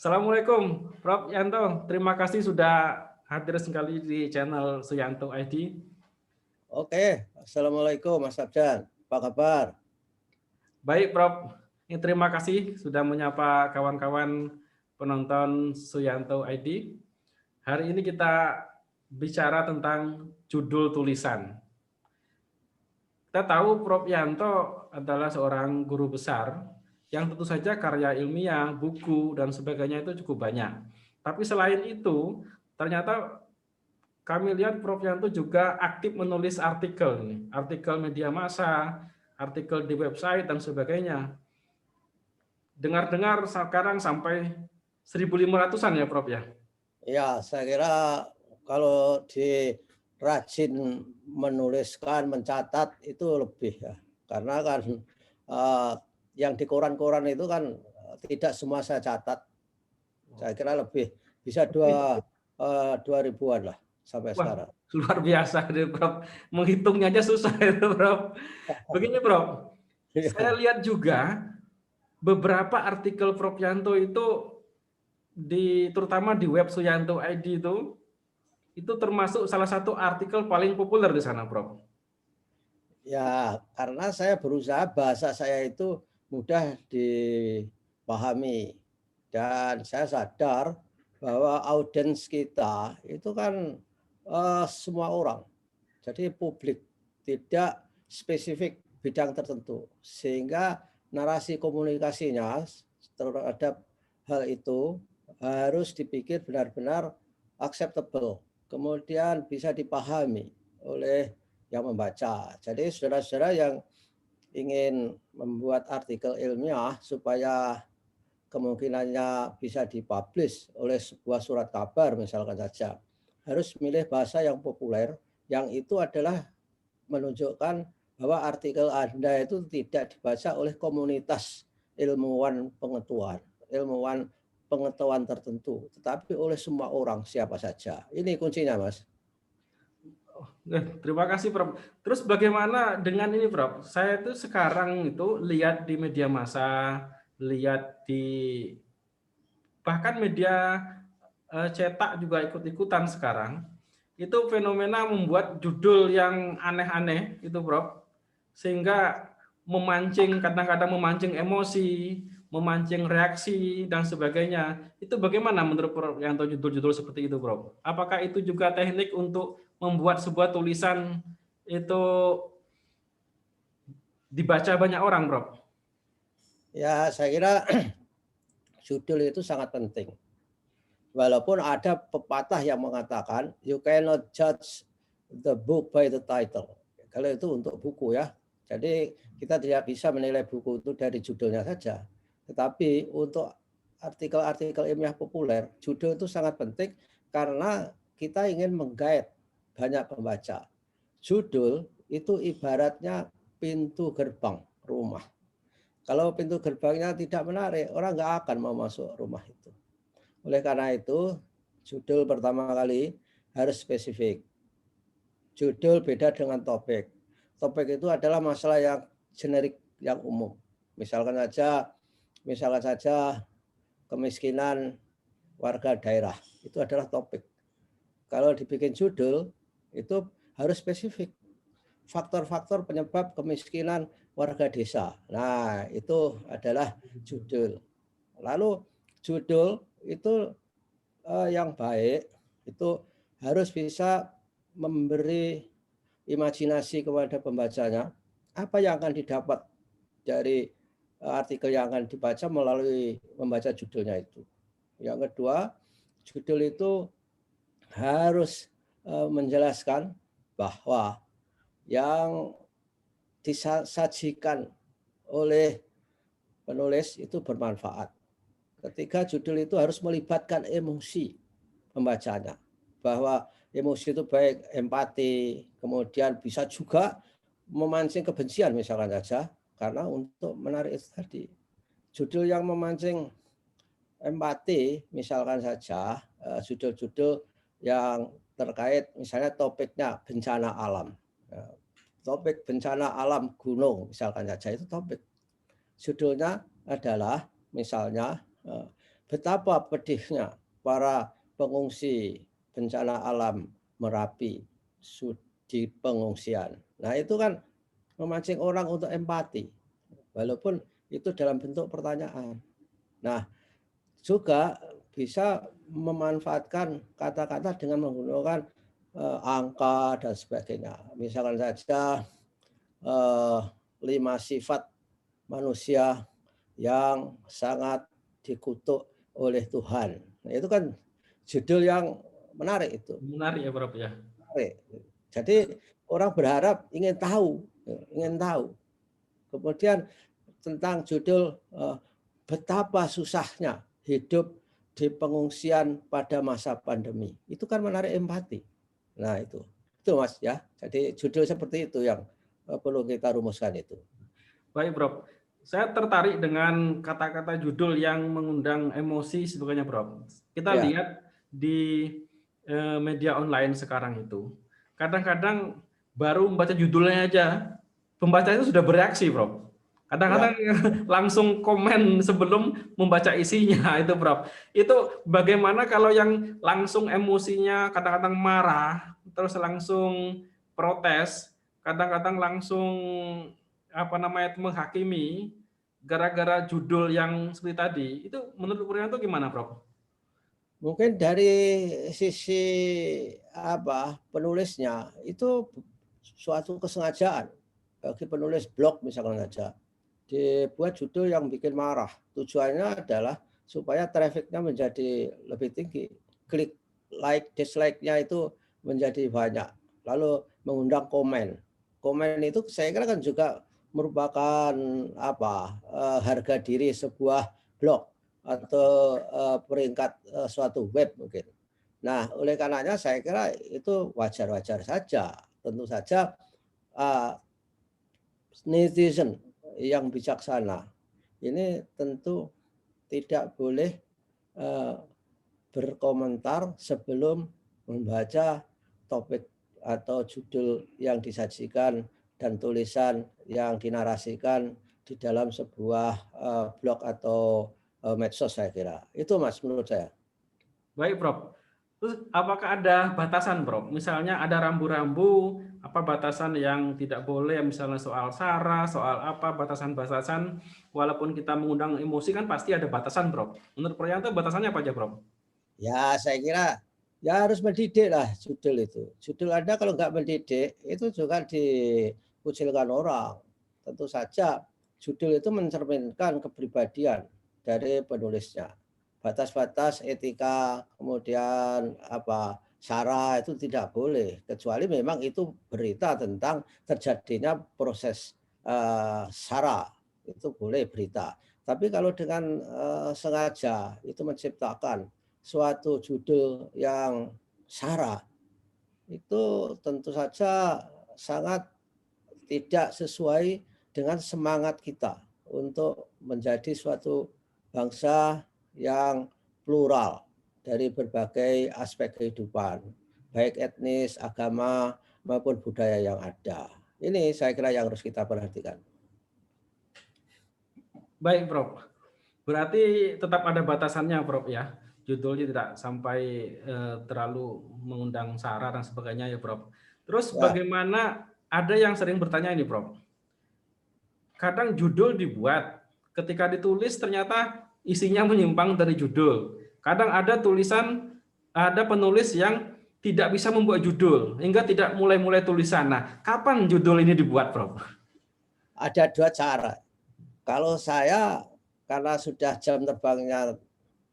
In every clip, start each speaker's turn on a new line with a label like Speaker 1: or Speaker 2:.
Speaker 1: Assalamualaikum, Prof. Yanto. Terima kasih sudah hadir sekali di channel Suyanto ID.
Speaker 2: Oke, Assalamualaikum Mas Abdan. Apa kabar?
Speaker 1: Baik, Prof. Terima kasih sudah menyapa kawan-kawan penonton Suyanto ID. Hari ini kita bicara tentang judul tulisan. Kita tahu Prof. Yanto adalah seorang guru besar yang tentu saja karya ilmiah, buku, dan sebagainya itu cukup banyak. Tapi selain itu, ternyata kami lihat Prof. Yanto juga aktif menulis artikel, artikel media massa, artikel di website, dan sebagainya. Dengar-dengar sekarang sampai 1.500-an ya Prof. ya?
Speaker 2: Ya, saya kira kalau di rajin menuliskan, mencatat itu lebih ya. Karena kan yang di koran-koran itu kan tidak semua saya catat. Saya kira lebih bisa dua ribuan lah sampai
Speaker 1: Wah,
Speaker 2: sekarang.
Speaker 1: luar biasa deh Prof. Menghitungnya aja susah itu Prof. Begini Prof, saya lihat juga beberapa artikel Prof. Yanto itu terutama di web Suyanto ID itu termasuk salah satu artikel paling populer di sana, Prof.
Speaker 2: Ya, karena saya berusaha bahasa saya itu mudah dipahami. Dan saya sadar bahwa audiens kita itu kan semua orang. Jadi publik, tidak spesifik bidang tertentu. Sehingga narasi komunikasinya terhadap hal itu harus dipikir benar-benar acceptable. Kemudian bisa dipahami oleh yang membaca. Jadi saudara-saudara yang ingin membuat artikel ilmiah supaya kemungkinannya bisa dipublish oleh sebuah surat kabar misalkan saja, harus milih bahasa yang populer, yang itu adalah menunjukkan bahwa artikel Anda itu tidak dibaca oleh komunitas ilmuwan pengetahuan tertentu, tetapi oleh semua orang siapa saja. Ini kuncinya, Mas.
Speaker 1: Terima kasih, Prof. Terus bagaimana dengan ini, Prof? Saya itu sekarang itu lihat di media massa, lihat di bahkan media cetak juga ikut-ikutan sekarang. Itu fenomena membuat judul yang aneh-aneh itu, Prof. Sehingga kadang-kadang memancing emosi, memancing reaksi dan sebagainya. Itu bagaimana menurut Prof Yanto judul-judul seperti itu, Prof? Apakah itu juga teknik untuk membuat sebuah tulisan itu dibaca banyak orang, Prof?
Speaker 2: Ya, saya kira judul itu sangat penting. Walaupun ada pepatah yang mengatakan you cannot judge the book by the title. Kalau itu untuk buku ya. Jadi kita tidak bisa menilai buku itu dari judulnya saja. Tetapi untuk artikel-artikel ilmiah populer, judul itu sangat penting karena kita ingin menggait banyak pembaca. Judul itu ibaratnya pintu gerbang rumah. Kalau pintu gerbangnya tidak menarik, orang nggak akan mau masuk rumah itu. Oleh karena itu, judul pertama kali harus spesifik. Judul beda dengan topik. Topik itu adalah masalah yang generik, yang umum. Misalkan saja kemiskinan warga daerah. Itu adalah topik. Kalau dibikin judul, itu harus spesifik. Faktor-faktor penyebab kemiskinan warga desa. Nah, itu adalah judul. Lalu judul itu yang baik itu harus bisa memberi imajinasi kepada pembacanya apa yang akan didapat dari artikel yang akan dibaca melalui membaca judulnya itu. Yang kedua, judul itu harus menjelaskan bahwa yang disajikan oleh penulis itu bermanfaat. Ketiga, judul itu harus melibatkan emosi pembacanya. Bahwa emosi itu baik empati, kemudian bisa juga memancing kebencian misalkan saja, karena untuk menarik itu tadi. Judul yang memancing empati misalkan saja, judul-judul yang terkait misalnya topiknya bencana alam. Topik bencana alam gunung misalkan saja itu topik. Judulnya adalah misalnya betapa pedihnya para pengungsi bencana alam Merapi di pengungsian. Nah, itu kan memancing orang untuk empati, walaupun itu dalam bentuk pertanyaan. Nah, juga bisa memanfaatkan kata-kata dengan menggunakan angka dan sebagainya. Misalkan saja 5 sifat manusia yang sangat dikutuk oleh Tuhan. Nah, itu kan judul yang menarik itu.
Speaker 1: Menarik ya Prof ya.
Speaker 2: Menarik. Jadi orang berharap ingin tahu. Kemudian tentang judul betapa susahnya hidup di pengungsian pada masa pandemi. Itu kan menarik empati. Nah, itu Mas ya. Jadi judul seperti itu yang perlu kita rumuskan itu.
Speaker 1: Baik Prof. Saya tertarik dengan kata-kata judul yang mengundang emosi sebagainya Prof. Kita
Speaker 2: Ya.
Speaker 1: lihat di media online sekarang itu. Kadang-kadang baru membaca judulnya aja, pembaca itu sudah bereaksi Prof. Kadang-kadang langsung komen sebelum membaca isinya itu Prof. Itu bagaimana kalau yang langsung emosinya kadang-kadang marah, terus langsung protes, kadang-kadang langsung menghakimi gara-gara judul yang seperti tadi. Itu menurut Puryanto gimana, Prof?
Speaker 2: Mungkin dari sisi penulisnya itu suatu kesengajaan bagi penulis blog misalkan saja. Dibuat judul yang bikin marah. Tujuannya adalah supaya trafficnya menjadi lebih tinggi. Klik, like, dislike-nya itu menjadi banyak. Lalu mengundang komen. Komen itu saya kira kan juga merupakan harga diri sebuah blog atau peringkat suatu web mungkin. Nah, oleh karenanya saya kira itu wajar-wajar saja. Tentu saja netizen yang bijaksana ini tentu tidak boleh berkomentar sebelum membaca topik atau judul yang disajikan dan tulisan yang dinarasikan di dalam sebuah blog atau medsos saya kira. Itu Mas menurut saya.
Speaker 1: Baik, Prof. Terus apakah ada batasan, Prof? Misalnya ada rambu-rambu, apa batasan yang tidak boleh, misalnya soal SARA, soal apa, batasan-batasan, walaupun kita mengundang emosi kan pasti ada batasan, Prof. Menurut Puryanto batasannya apa aja, Prof?
Speaker 2: Ya, saya kira ya harus mendidik lah judul itu. Judul Anda kalau nggak mendidik, itu juga dikucilkan orang. Tentu saja judul itu mencerminkan kepribadian dari penulisnya. Batas-batas etika, kemudian SARA itu tidak boleh. Kecuali memang itu berita tentang terjadinya proses SARA. Itu boleh berita. Tapi kalau dengan sengaja itu menciptakan suatu judul yang SARA, itu tentu saja sangat tidak sesuai dengan semangat kita untuk menjadi suatu bangsa yang plural dari berbagai aspek kehidupan, baik etnis, agama, maupun budaya yang ada. Ini saya kira yang harus kita perhatikan.
Speaker 1: Baik, Prof. Berarti tetap ada batasannya, Prof ya. Judulnya tidak sampai terlalu mengundang SARA dan sebagainya ya, Prof. Terus
Speaker 2: Ya.
Speaker 1: bagaimana ada yang sering bertanya ini, Prof. Kadang judul dibuat, ketika ditulis ternyata isinya menyimpang dari judul. Kadang ada tulisan, ada penulis yang tidak bisa membuat judul, hingga tidak mulai-mulai tulisan. Nah, kapan judul ini dibuat, Prof?
Speaker 2: Ada dua cara. Kalau saya, karena sudah jam terbangnya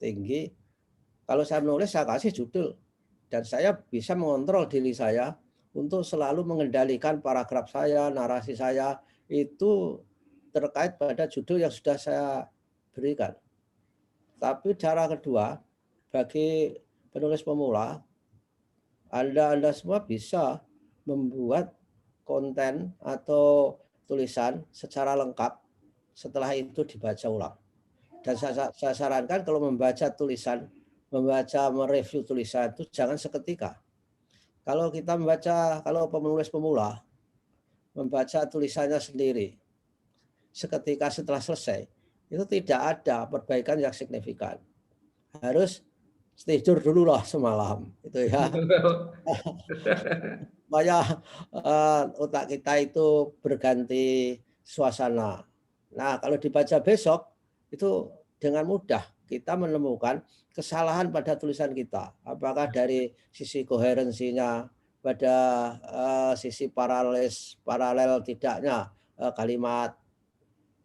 Speaker 2: tinggi, kalau saya menulis saya kasih judul. Dan saya bisa mengontrol diri saya untuk selalu mengendalikan paragraf saya, narasi saya, itu terkait pada judul yang sudah saya berikan. Tapi cara kedua, bagi penulis pemula, Anda semua bisa membuat konten atau tulisan secara lengkap setelah itu dibaca ulang. Dan saya sarankan kalau membaca tulisan, mereview tulisan itu jangan seketika. Kalau kita membaca, kalau penulis pemula membaca tulisannya sendiri, seketika setelah selesai, itu tidak ada perbaikan yang signifikan. harus tidur dulu lah semalam itu ya. Supaya otak kita itu berganti suasana. Nah, kalau dibaca besok itu dengan mudah kita menemukan kesalahan pada tulisan kita. Apakah dari sisi koherensinya, pada sisi paralel tidaknya kalimat,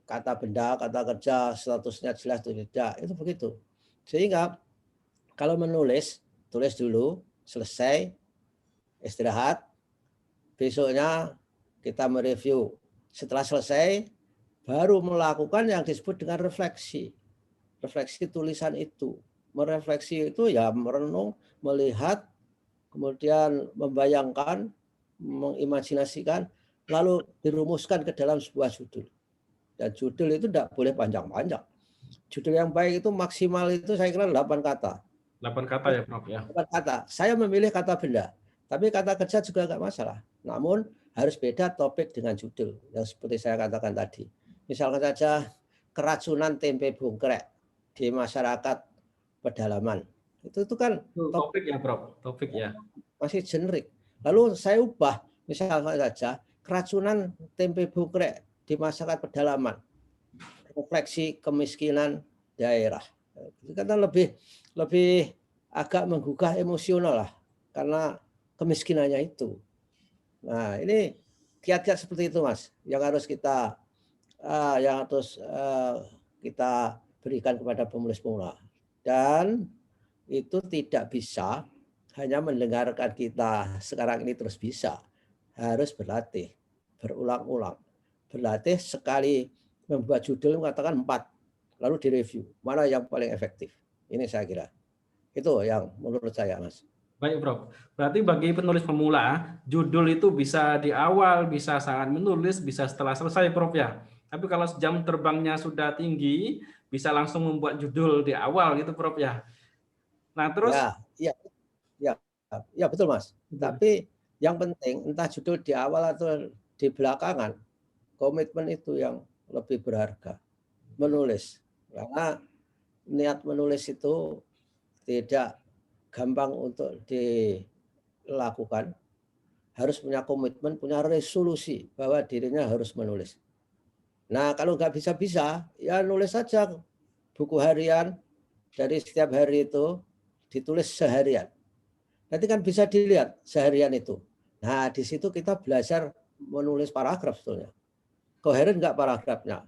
Speaker 2: kata benda, kata kerja, statusnya jelas atau tidak, itu begitu. Sehingga kalau menulis, tulis dulu, selesai, istirahat, besoknya kita mereview. Setelah selesai, baru melakukan yang disebut dengan refleksi. Refleksi tulisan itu. Merefleksi itu ya merenung, melihat, kemudian membayangkan, mengimajinasikan, lalu dirumuskan ke dalam sebuah judul. Dan judul itu tidak boleh panjang-panjang. Judul yang baik itu maksimal itu saya kira 8 kata.
Speaker 1: 8 kata ya Prof ya.
Speaker 2: 8 kata. Saya memilih kata benda. Tapi kata kerja juga nggak masalah. Namun harus beda topik dengan judul. Yang seperti saya katakan tadi. Misalkan saja keracunan tempe bungkrek di masyarakat pedalaman. Itu kan
Speaker 1: topik ya Prof. Topik ya.
Speaker 2: Masih generik. Lalu saya ubah. Misalkan saja keracunan tempe bungkrek di masyarakat pedalaman. Refleksi kemiskinan daerah. Itu kan lebih agak menggugah emosional lah. Karena kemiskinannya itu. Nah, ini kiat-kiat seperti itu, Mas, yang harus kita berikan kepada penulis pemula. Dan itu tidak bisa hanya mendengarkan kita sekarang ini terus bisa. Harus berlatih, berulang-ulang. Berlatih sekali membuat judul mengatakan 4, lalu direview. Mana yang paling efektif? Ini saya kira. Itu yang menurut saya, Mas.
Speaker 1: Baik, Prof. Berarti bagi penulis pemula, judul itu bisa di awal, bisa saat menulis, bisa setelah selesai, Prof ya. Tapi kalau jam terbangnya sudah tinggi, bisa langsung membuat judul di awal gitu, Prof ya. Nah, terus
Speaker 2: ya betul, Mas. Tapi yang penting entah judul di awal atau di belakangan, komitmen itu yang lebih berharga. Menulis. Karena niat menulis itu tidak gampang untuk dilakukan, harus punya komitmen, punya resolusi bahwa dirinya harus menulis. Nah, kalau nggak bisa-bisa, ya nulis saja buku harian dari setiap hari itu ditulis seharian. Nanti kan bisa dilihat seharian itu. Nah, di situ kita belajar menulis paragraf sebetulnya. Koheren nggak paragrafnya.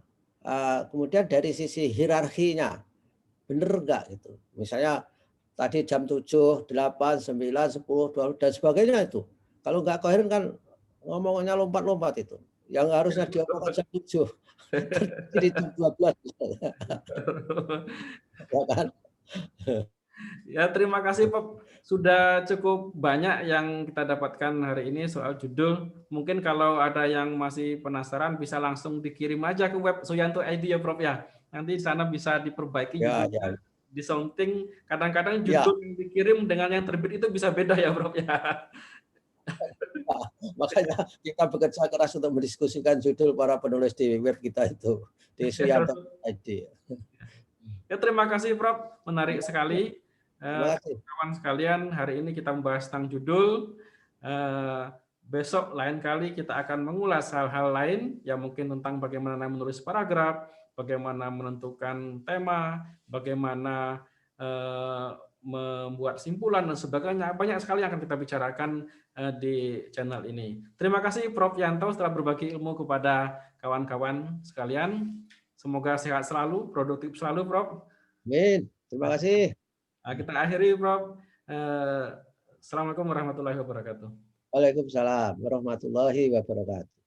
Speaker 2: Kemudian dari sisi hierarkinya, bener nggak gitu. Misalnya tadi jam 7, 8, 9, 10, 12, dan sebagainya itu. Kalau nggak koheren kan ngomongnya lompat-lompat itu. Yang harusnya diomongkan jam 7. Jadi jam 12. Ya kan?
Speaker 1: Ya, terima kasih Pak. Sudah cukup banyak yang kita dapatkan hari ini soal judul. Mungkin kalau ada yang masih penasaran bisa langsung dikirim aja ke web Suyanto ID ya Prof ya. Nanti di sana bisa diperbaiki judulnya, disounding. Kadang-kadang judul yang dikirim dengan yang terbit itu bisa beda ya Prof ya.
Speaker 2: Makanya kita bekerja keras untuk mendiskusikan judul para penulis di web kita itu di Suyanto ID.
Speaker 1: Ya, terima kasih Prof. Menarik sekali.
Speaker 2: Terima kasih.
Speaker 1: Kawan sekalian, hari ini kita membahas tentang judul. Besok lain kali kita akan mengulas hal-hal lain yang mungkin tentang bagaimana menulis paragraf, bagaimana menentukan tema, bagaimana membuat simpulan dan sebagainya. Banyak sekali yang akan kita bicarakan di channel ini. Terima kasih Prof. Yanto telah berbagi ilmu kepada kawan-kawan sekalian. Semoga sehat selalu, produktif selalu, Prof.
Speaker 2: Amin. Terima kasih.
Speaker 1: Kita akhiri, Prof. Assalamualaikum warahmatullahi wabarakatuh.
Speaker 2: Waalaikumsalam warahmatullahi wabarakatuh.